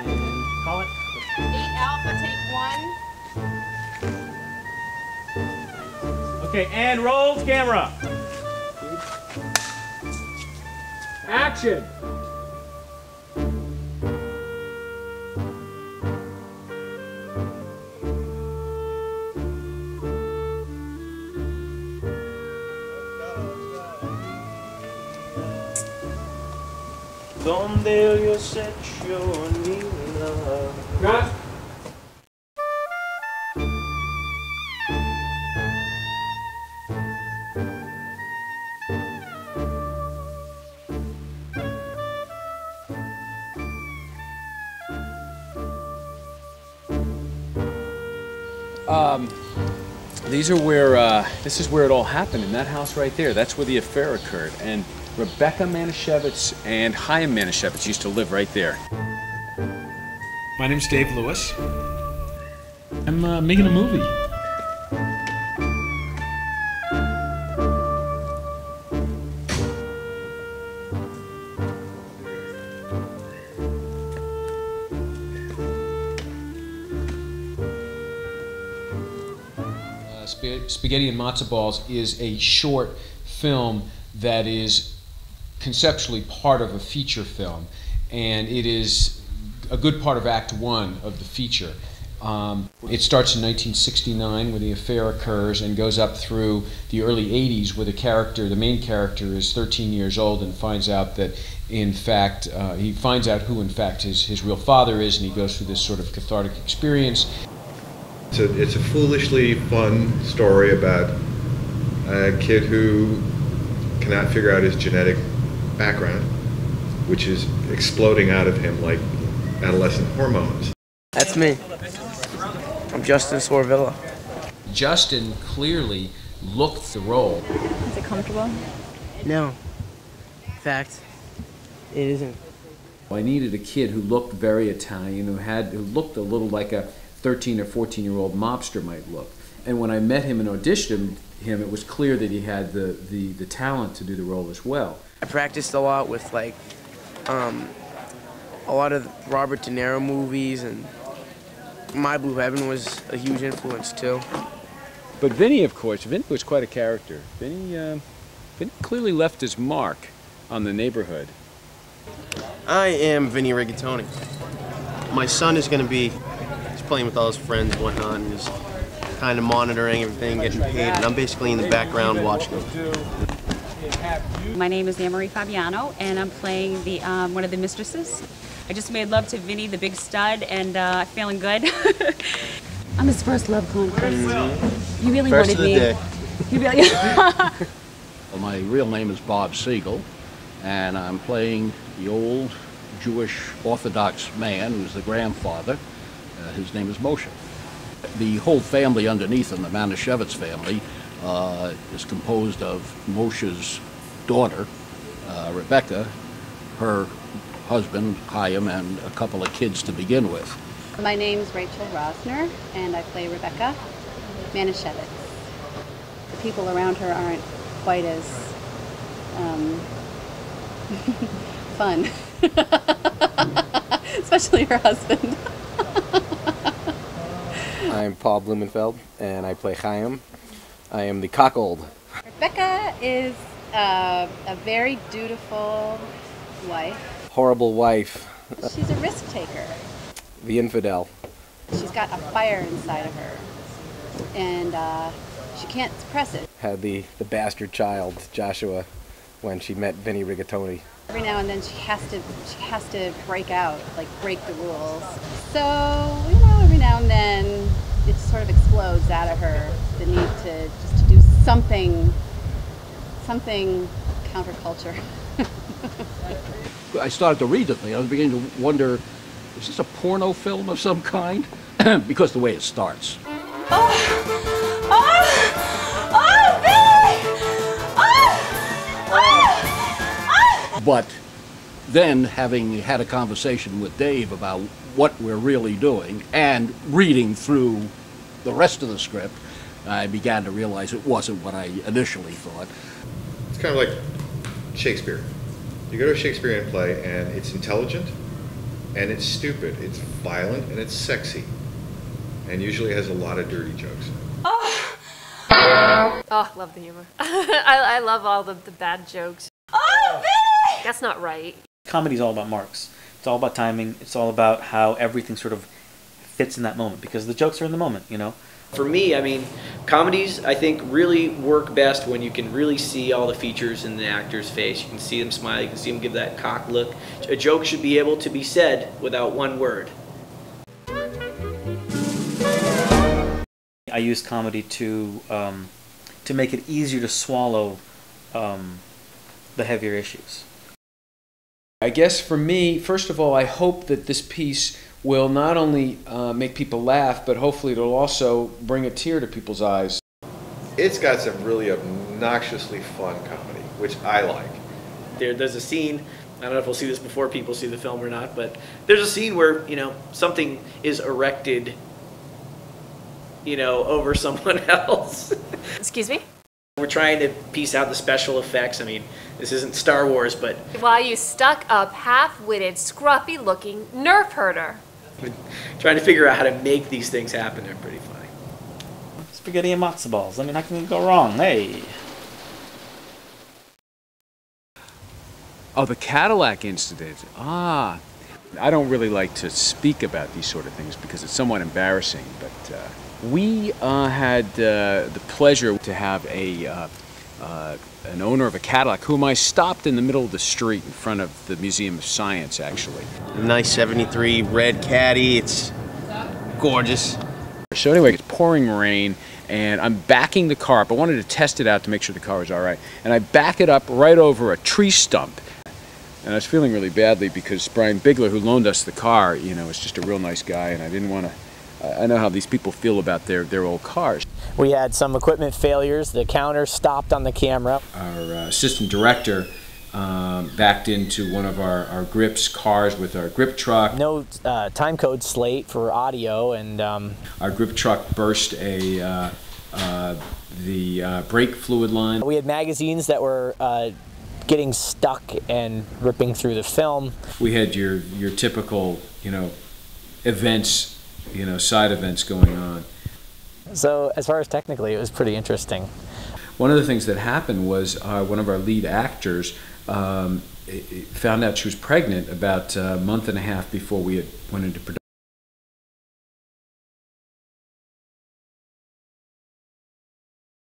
And call it. 8 Alpha, take 1. Okay, and roll camera. Action. Donde yo set your new love. Got. These are where, this is where it all happened, in that house right there. That's where the affair occurred. And Rebecca Manischewitz and Chaim Manischewitz used to live right there. My name's Dave Lewis. I'm making a movie. Spaghetti and Matzoballs is a short film that is conceptually part of a feature film, and it is a good part of Act 1 of the feature. It starts in 1969 where the affair occurs and goes up through the early 80s where the main character is 13 years old and finds out that in fact, he finds out who in fact his real father is, and he goes through this sort of cathartic experience. It's a foolishly fun story about a kid who cannot figure out his genetic background, which is exploding out of him like adolescent hormones. That's me. I'm Justin Sorvilla. Justin clearly looked the role. Is it comfortable? No. In fact, it isn't. I needed a kid who looked very Italian, who looked a little like a 13 or 14-year-old mobster might look. And when I met him and auditioned him, it was clear that he had the talent to do the role as well. I practiced a lot with like a lot of Robert De Niro movies, and My Blue Heaven was a huge influence too. But Vinny, of course, Vinny was quite a character. Vinny clearly left his mark on the neighborhood. I am Vinny Rigatoni. My son is going to be playing with all his friends and whatnot, and is kind of monitoring everything, getting paid, and I'm basically in the background watching him. My name is Anne Marie Fabiano, and I'm playing the one of the mistresses. I just made love to Vinny, the big stud, and feeling good. I'm his first love conquest. You really First wanted me. of the day. You really. Well, my real name is Bob Siegel, and I'm playing the old Jewish Orthodox man who's the grandfather. His name is Moshe. The whole family underneath him, the Manischewitz family, is composed of Moshe's daughter, Rebecca, her husband, Chaim, and a couple of kids to begin with. My name's Rachel Rosner, and I play Rebecca Manischewitz. The people around her aren't quite as fun, especially her husband. I'm Paul Blumenfeld, and I play Chaim. I am the cuckold. Rebecca is a very dutiful wife. Horrible wife. She's a risk taker. The infidel. She's got a fire inside of her, and she can't suppress it. Had the bastard child, Joshua, when she met Vinny Rigatoni. Every now and then she has to break out, like break the rules. So, every now and then it sort of explodes out of her, the need to do something counterculture. I started to read the thing. I was beginning to wonder, is this a porno film of some kind? Because the way it starts. But then, having had a conversation with Dave about what we're really doing and reading through the rest of the script, I began to realize it wasn't what I initially thought. It's kind of like Shakespeare. You go to a Shakespearean play and it's intelligent, and it's stupid. It's violent and it's sexy, and usually has a lot of dirty jokes. Oh, love the humor. I love all the bad jokes. Oh, Vinny! That's not right. Comedy's all about marks. It's all about timing. It's all about how everything sort of fits in that moment, because the jokes are in the moment, you know? For me, I mean, comedies, I think, really work best when you can really see all the features in the actor's face. You can see them smile, you can see them give that cock look. A joke should be able to be said without one word. I used comedy to make it easier to swallow the heavier issues. I guess for me, first of all, I hope that this piece will not only make people laugh, but hopefully it'll also bring a tear to people's eyes. It's got some really obnoxiously fun comedy, which I like. There's a scene, I don't know if we'll see this before people see the film or not, but there's a scene where, you know, something is erected, you know, over someone else. Excuse me? We're trying to piece out the special effects. I mean, this isn't Star Wars, but... While you stuck up, half-witted, scruffy-looking Nerf herder. Trying to figure out how to make these things happen. They're pretty funny. Spaghetti and Matzoballs. I mean, how can it go wrong? Hey! Oh, the Cadillac incident. Ah. I don't really like to speak about these sort of things because it's somewhat embarrassing, but we had the pleasure to have an owner of a Cadillac whom I stopped in the middle of the street in front of the Museum of Science, actually. A nice 73 red Caddy, it's gorgeous. So anyway, it's pouring rain, and I'm backing the car up. I wanted to test it out to make sure the car was all right. And I back it up right over a tree stump. And I was feeling really badly because Brian Bigler, who loaned us the car, you know, is just a real nice guy, and I didn't want to... I know how these people feel about their old cars. We had some equipment failures. The counter stopped on the camera. Our assistant director backed into one of our grips cars with our grip truck. No time code slate for audio, and our grip truck burst the brake fluid line. We had magazines that were getting stuck and ripping through the film. We had your typical, you know, events, you know, side events going on. So as far as technically, it was pretty interesting. One of the things that happened was one of our lead actors found out she was pregnant about a month and a half before we went into production.